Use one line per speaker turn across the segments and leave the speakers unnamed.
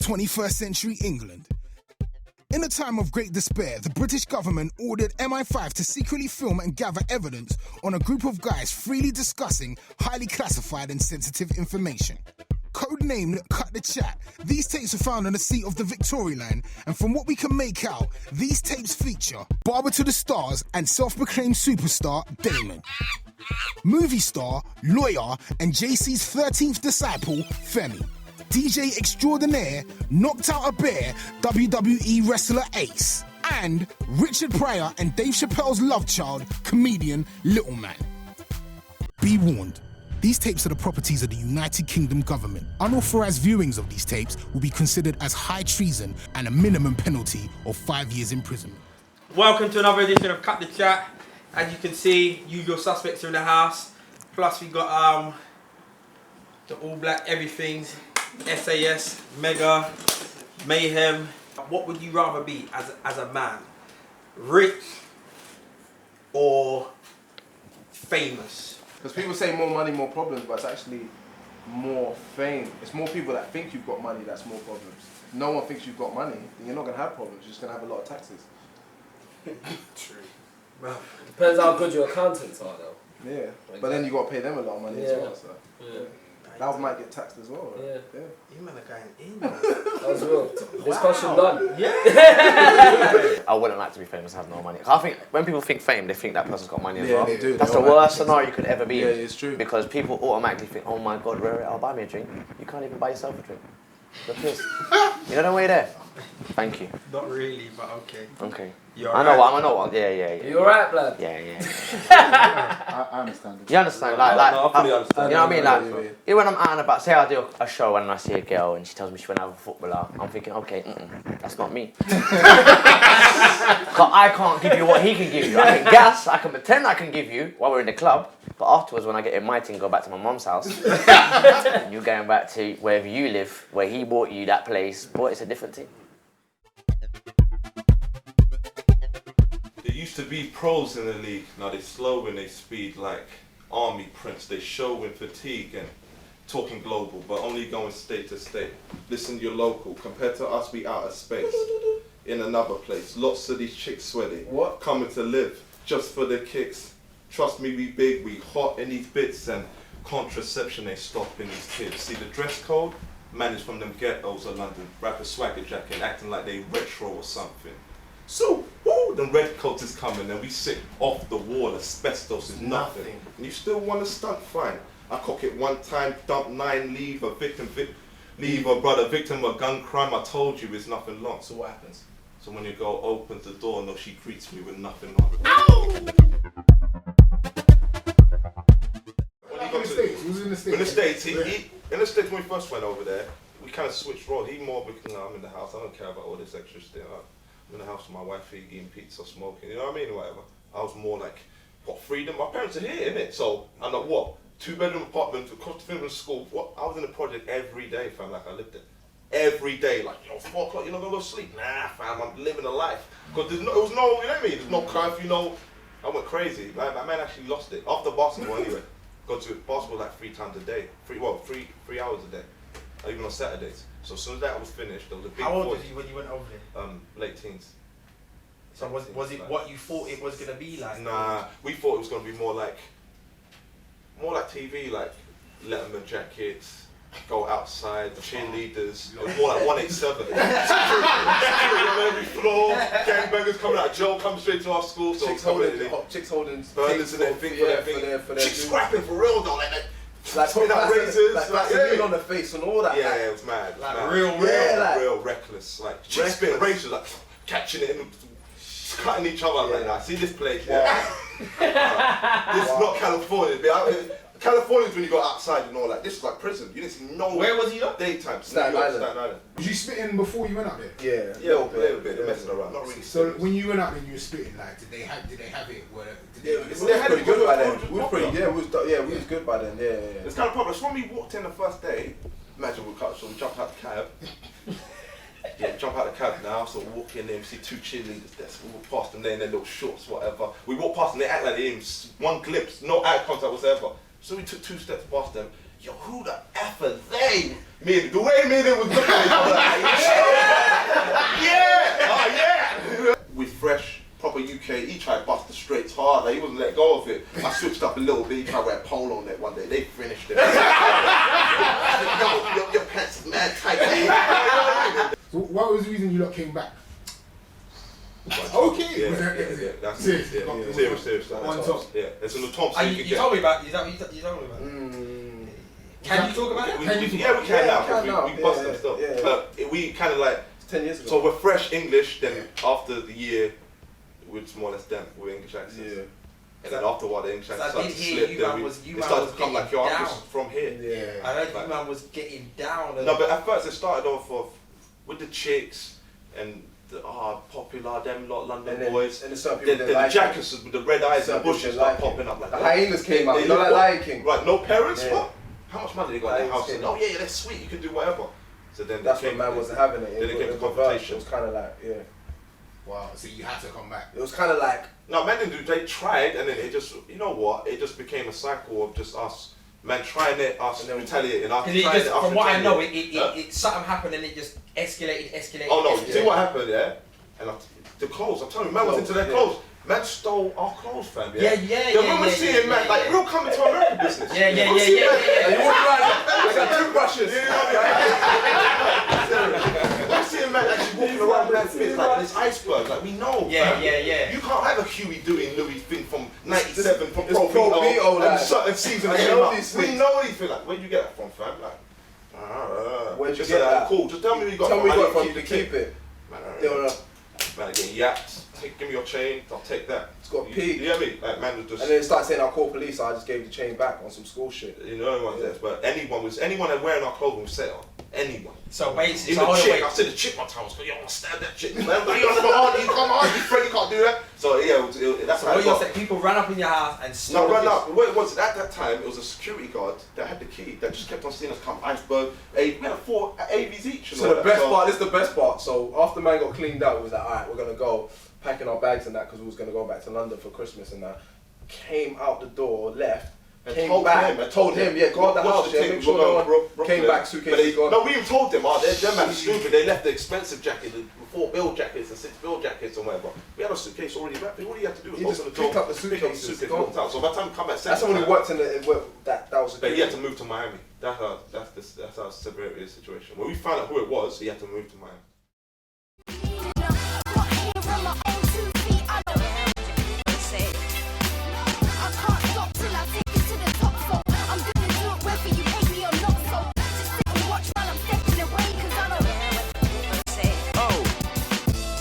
21st century England. In a time of great despair, the British government ordered MI5 to secretly film and gather evidence on a group of guys freely discussing highly classified and sensitive information. Codenamed Cut the Chat, these tapes were found on the seat of the Victoria Line, and from what we can make out, these tapes feature Barber to the Stars and self-proclaimed superstar Damon, movie star, lawyer, and JC's 13th disciple, Femi, DJ extraordinaire, knocked out a bear, WWE wrestler S.A.S, and Richard Pryor and Dave Chappelle's love child, comedian Little Man. Be warned, these tapes are the properties of the United Kingdom government. Unauthorized viewings of these tapes will be considered as high treason and a minimum penalty of 5 years imprisonment.
Welcome to another edition of Cut the Chat. As you can see, usual suspects are in the house. Plus we got the all black everythings, S.A.S, Mega, Mayhem. What would you rather be as a man? Rich or famous?
Because people say more money, more problems, but it's actually more fame. It's more people that think you've got money that's more problems. If no one thinks you've got money, then you're not going to have problems. You're just going to have a lot of taxes.
True. Well,
depends how good your accountants are, though.
Yeah, but then you got to pay them a lot of money as well. So.
Yeah.
That might get taxed as well. Right?
Yeah.
You man are going in. Man.
That was real. Discussion done.
Yeah.
I wouldn't like to be famous and have no money. I think when people think fame, they think that person's got money as well.
They do.
That's the worst scenario you could ever be in.
Yeah, it's true.
Because people automatically think, oh my God, I'll buy me a drink. You can't even buy yourself a drink. You're pissed. You don't know why you're there. Thank you.
Not really, but okay.
Okay.
You're
I know what. Yeah.
You alright, blood?
Yeah.
I understand it.
You understand?
No, I fully understand.
You know what I mean? Like, when I'm out and about, say I do a show and I see a girl and she tells me she went out with a footballer, I'm thinking, okay, that's not me. I can't give you what he can give you. I can guess, I can pretend I can give you while we're in the club, but afterwards when I get in my team, go back to my mum's house, and you're going back to wherever you live, where he bought you that place, boy, it's a different team.
There used to be pros in the league. Now they slow when they speed like army prints. They show in fatigue and talking global, but only going state to state. Listen, you're local. Compared to us, we out of space. In another place. Lots of these chicks sweaty.
What?
Coming to live just for the kicks. Trust me, we big, we hot in these bits, and contraception ain't stopping these kids. See the dress code? Man is from them ghettos of London. Rapper swagger jacket, acting like they retro or something. So, the red coat is coming and we sit off the wall, asbestos is nothing. And you still want to stunt, fine. I cock it one time, dump 9, leave a leave a brother victim of gun crime. I told you it's nothing long. So what happens? So when you go opens the door, no, she greets me with nothing on.
Ow!
Who's in the States?
In the States, in the States when we first went over there, we kind of switched roles. He more because I'm in the house, I don't care about all this extra stuff. I'm in the house with my wife, eating pizza, smoking, you know what I mean, or whatever. I was more like, what, freedom? My parents are here, innit? So, I'm like, what? 2-bedroom apartment, across the film school. What? I was in the project every day, fam, like I lived it. Every day, like, 4 o'clock, you're not gonna go to sleep. Nah, fam, I'm living a life. Because it was no, you know what I mean? There's no curfew, I went crazy. My man actually lost it. After basketball, anyway. Go to basketball like 3 times a day. 3 hours a day. Even on Saturdays. So as soon as that was finished, there was a big.
How old was you when you went over there?
Late teens.
So was it what you thought it was gonna be like?
Nah, we thought it was gonna be more like TV, like Letterman jackets, go outside, cheerleaders. It was more like 187. Security on every floor, gangbangers coming out of jail, coming straight to our school. So
Chicks holding
burners and everything for their chicks scrapping for real though,
like
spin out razors,
like Vaseline on the face and all that.
Yeah, it was mad.
Like
mad.
real
reckless. Like chicks spitting razors, like catching it and cutting each other like that. See this place? Yeah. This is not California. California's when you go outside and all that. This is like prison. You didn't see no.
Where was he though?
Daytime.
Staten
Island.
Was you spitting before you went out there?
Yeah.
Yeah, a little bit. Messing around. Not really.
So when you went out there and you were spitting, like, did they have it?
We was pretty good by then. We was good by then. Yeah.
It's kind of problem. So when we walked in the first day, imagine we jumped out the cab. Yeah, jump out the cab now, so we walk in there, we see 2 cheerleaders there, so we walk past them there in their little shorts, whatever. We walk past them, they act like they even one glimpse, no eye contact whatsoever. So we took 2 steps past them. Yo, who the F are they? The way me and him was looking at each other, like, yeah, oh yeah. We fresh, proper UK, he tried to bust the straights hard, like, he wasn't let go of it. I switched up a little bit, he tried to wear a polo on it one day, they finished it. Yo, your pants is mad tight.
So what was the reason you lot came back? Okay.
That's
serious.
Serious.
On top.
Yeah, it's on the top so you can
You
get.
told me about. You told me about. Can you talk about it?
We can now. We bust them stuff.
Yeah.
But we kind of like.
It's 10 years ago.
So we're fresh English. Then after the year, we're more or less done with English accents.
Yeah.
And then after a while, the English accent
I did
started to
hear
slip.
you
Then
man
we
was- you
it
man
started
was
to come like, yo,
getting
I'm just from here.
Yeah.
I heard you man was getting down.
No, but at first it started off of with the chicks and the popular them lot London
And then,
boys.
and there's some
Then
people
the
that like
jackets with the red eyes and
Some
the bushes
people
start
like
popping up like
The
that.
hyenas came out,
They
you know
look
like
what?
Lion King?
Right, no parents,
Yeah.
what? How much money they got in the
Lion
house?
King.
And, oh yeah, that's sweet, you can do whatever. So then
That's
they
when
came,
man wasn't having it.
Then it came to
It
confrontation.
was kind of like, yeah.
Wow, so you had to come back.
It was kind of like,
No, man didn't do. They tried, and then it just, you know what? It just became a cycle of just us, man, trying it, us
And then
retaliating, us
Because
trying it, us
from what I know,
retaliating.
it something happened and it just escalated.
Oh no,
escalated.
see what happened, yeah? And the clothes, I'm telling you, man was into their clothes. Man stole our clothes, fam, yeah? Then when we're seeing man, like, real coming to American business.
Yeah.
and you walk around, I got toothbrushes.
We're seeing man actually walking around with fits like this iceberg, like we know.
Yeah.
You can't have a Huey doing Louis thing from 97 from
It's
Pro
Pro
Vito
Vito, like,
and certain season
I
came
know
out.
these
We
things.
know these things. Like, where'd you get that from, fam? Like,
Where'd you
just
get
say,
that?
Cool, just tell me where you got
Tell
from.
me
I
what
need
from you to keep
it.
it.
Man,
They were
man, getting yapped. Give me your chain, I'll take that.
It's got
You
peak.
hear me? Like, man was just.
And then it started saying, I'll call police, so I just gave the chain back on some school shit.
You know, anyone says, but anyone that wearing our clothing was set on. Anyone.
So basically,
Even
so
the chick, I
wait.
said the chick one time, I was like, yo, I'll stab that chick. Man, but you come on, you friend, you can't do that. So yeah, that's
So
how
what
it
you're
got.
saying, people ran up in your house and stole
No, run
this-
up. What it was at that time, it was a security guard that had the key that just kept on seeing us come iceberg. We had 4 AVs each. And
So
all
the
that.
best part, this is the best part. So after man got cleaned up, we was like, alright, we're gonna go packing our bags and that because we was gonna go back to London for Christmas and that. Came out the door, left,
And
came
told
back,
him,
told him, yeah, guard the
what's
house,
the
yeah,
thing,
make sure
we're
no
going
one
Brooklyn.
came back,
But
suitcases gone.
no, we even told them, them man stupid. They left the expensive jacket, the 4 bill jackets, the 6 bill jackets, and whatever. We had a suitcase already wrapped. All you had to do was
He
open
just
the door,
picked up the
pick up the
suitcases,
suitcase,
gone.
walked out. So by the time we come back,
That's when we worked in the, that was a
But he had to move to Miami. That's our severity of the situation. When we found out who it was, he had to move to Miami.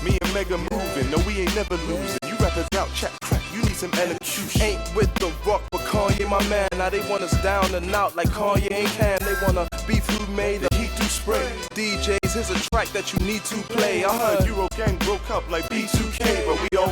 Me and Mega moving, no we ain't never losing. You rappers out, chat crap, you need some elocution. Ain't with the rock, but Kanye my man. Now they want us down and out like Kanye ain't can. They wanna beef who made the heat to spray. DJs, here's a track that you need to play. I heard Euro Gang broke up like B2K, but we all.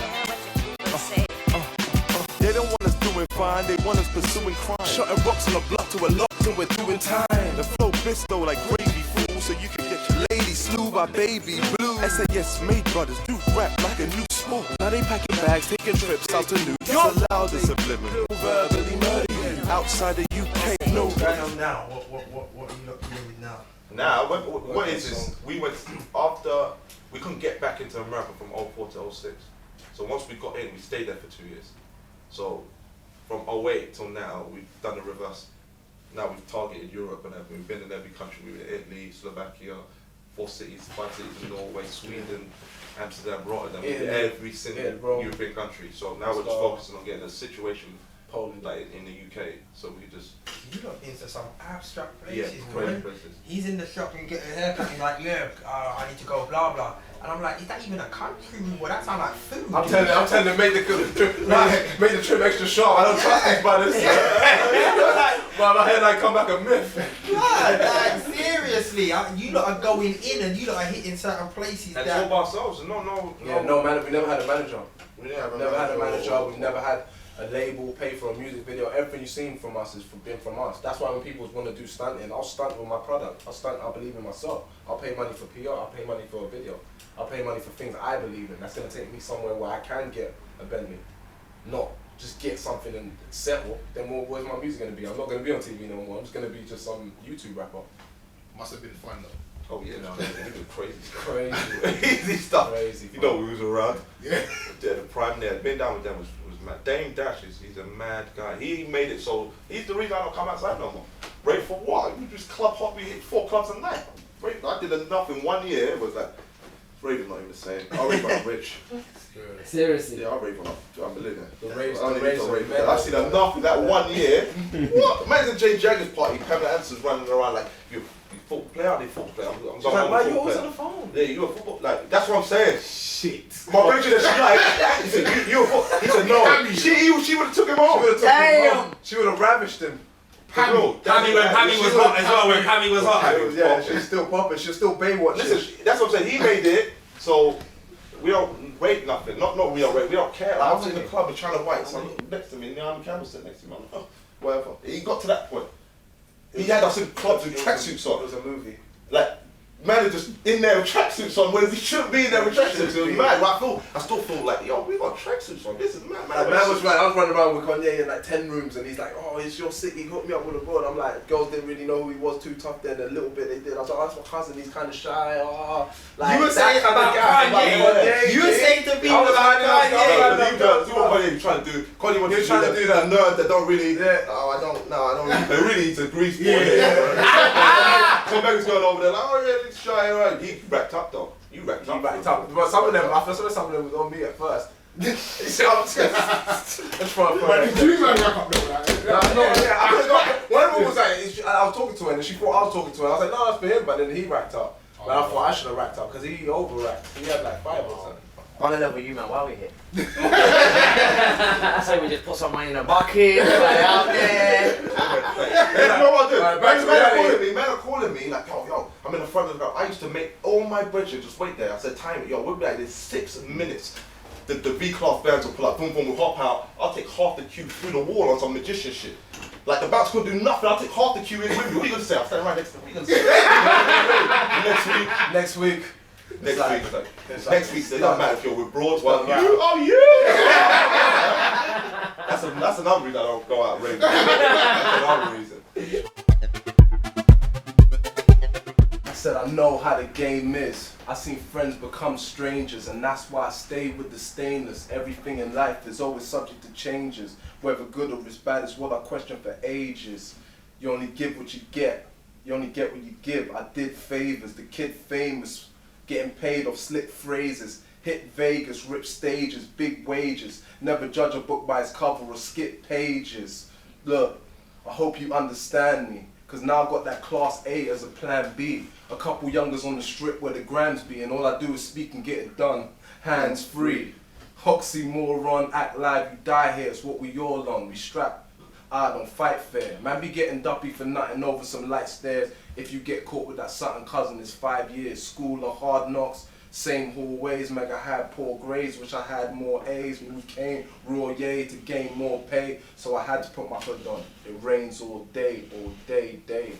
They don't want us doing fine, they want us pursuing crime. Shutting rocks on the block to a lock till we're doing time. The flow bisto like gravy fool, so you can get your lady slew by baby blue. S.A.S. made brothers do rap like a new sport. Now they packing bags, taking trips out to New York. It's allowed the subliminal, verbally murder you. Outside the UK, no.
Now, what are you not doing with now?
Now, what is this? We went after we couldn't get back into America from 04 to 06. So once we got in, we stayed there for 2 years. So from 08 till now, we've done the reverse. Now we've targeted Europe and everything. We've been in every country. We were in Italy, Slovakia, 5 cities in Norway, Sweden, Amsterdam, Rotterdam. We did every single European country. So now we're just focusing on getting a situation
Poland,
like in the UK. So we just
You got into some abstract
yeah,
places,
crazy
man.
places.
He's in the shop and getting a haircut. He's like, look, I need to go, blah blah. And I'm like, is that even a country? Well, that sounds like food.
I'm telling them, make the trip extra sharp. I don't trust these brothers. But my head like come back a myth.
Blood, like seriously, you lot are going in and you lot are hitting certain places.
And it's all by ourselves.
No man, we never had a manager.
We never
Had a manager. We've never had a label, pay for a music video. Everything you've seen from us is been from us. That's why when people want to do stunting, I'll stunt with my product. I believe in myself. I'll pay money for PR. I'll pay money for a video. I'll pay money for things I believe in. That's gonna take me somewhere where I can get a Bentley, not just get something and settle, then where's my music going to be? I'm not going to be on TV no more. I'm just going to be just some YouTube rapper.
Must have been fun though.
Oh yeah,
No.
he did crazy stuff.
Crazy.
Crazy stuff.
Crazy.
You know, we was around.
Yeah.
The prime there, been down with them was mad. Damon Dash he's a mad guy. He made it so he's the reason I don't come outside no more. Rave for what? We just club hop. We hit 4 clubs a night. Rave, I did enough in 1 year. It was like raving not even the same. I'll rave when I'm rich.
Seriously.
Yeah, I'll rave when I'm a millionaire.
The raves,
I only
the
need
raves
to
are
rave.
mad.
I've seen enough in that 1 year. What? Imagine Jay Jagger's party. Pamela Anderson's running around like you football player. They football player. I'm
She's like, why
a
you always
football
on the phone?
player. Yeah, you're a football. Like that's what I'm saying.
Shit.
My Rachel, she like, he said, you a football. He said no. She would have took him home.
Damn.
She would have ravished him.
Pammy when Pammy was hot as well. When Pammy was hot.
Yeah, she's still popping. She's still Baywatch.
Listen, that's what I'm saying. He made it, so we don't rate nothing. Not we don't rate. We don't care. Like, I was in the club and trying to white. So next to me, the army camera sitting next to me. I'm like, oh, whatever. He got to that point. He had us in clubs with tracksuits
It
on.
was a movie.
Like, man are just in there with tracksuits on, whereas he shouldn't be in there with tracksuits. It was mad. Well, I still feel like, yo, we got tracksuits on. This is mad, man.
Like, man was right. I was running around with Kanye in like 10 rooms, and he's like, "Oh, it's your city. Hook me up with a board." I'm like, girls didn't really know who he was. Too tough then. A little bit they did. I was like, "Oh, that's my cousin. He's kind of shy." Oh, like
You were saying
that
about
kind of guy.
Kanye. You were saying to people about Kanye.
Do what Kanye trying to do. Kanye wants to
trying to do that.
nerd that don't really.
Yeah.
Oh, I don't. They really need to grease for
Yeah.
it. So Megan's going over there like, oh yeah, it's shy, alright. He racked up though. You racked
He
up.
backed up. But some of them, I feel some of them was on me at first. You see what I'm saying? That's fun.
You man rack up though, like.
One of them was like, I was talking to her and she thought I was talking to her. I was like, no, that's for him. But then he racked up. But I thought I should have racked up because he over-racked. He had like 5 or something.
On the level you man, why are we here? I say we just put some money in a bucket, put it out there.
You know what I do?
Alright, back to reality.
Man are calling me like, yo, I'm in the front of the crowd. I used to make all my brethren just wait there. I said, time it, yo, we'll be like this 6 minutes. The V-class bands will pull up, boom, boom, we'll hop out. I'll take half the queue through the wall on some magician shit. Like the bounce couldn't do nothing. I'll take half the queue in with me. What are you gonna say? I'm standing right next to them. What are you gonna say? Next week. Next week, it doesn't matter if you're with broads, well, you. That's another reason I don't go out raving. That's another reason.
I said, I know how the game is. I seen friends become strangers, and that's why I stay with the stainless. Everything in life is always subject to changes. Whether good or bad is what I question for ages. You only give what you get. You only get what you give. I did favors. The kid famous. Getting paid off slick phrases. Hit Vegas, rip stages, big wages. Never judge a book by its cover or skip pages. Look, I hope you understand me. Cause now I've got that class A as a plan B. A couple youngers on the strip where the grams be, and all I do is speak and get it done. Hands free. Oxymoron, act live, you die here, it's what we all on. We strap, I don't fight fair. Man be getting duppy for nothing over some light stairs. If you get caught with that something cousin, it's 5 years. School of hard knocks, same hallways. Meg, I had poor grades, wish I had more A's. When we came, raw yay to gain more pay. So I had to put my hood on. It rains all day, day.